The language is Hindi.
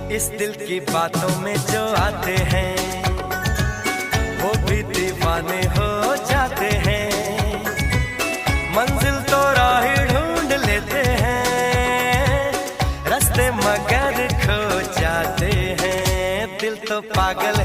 इस दिल की बातों में जो आते हैं वो भी दीवाने हो जाते हैं। मंजिल तो राह ढूंढ लेते हैं, रास्ते मगर खो जाते हैं। दिल तो पागल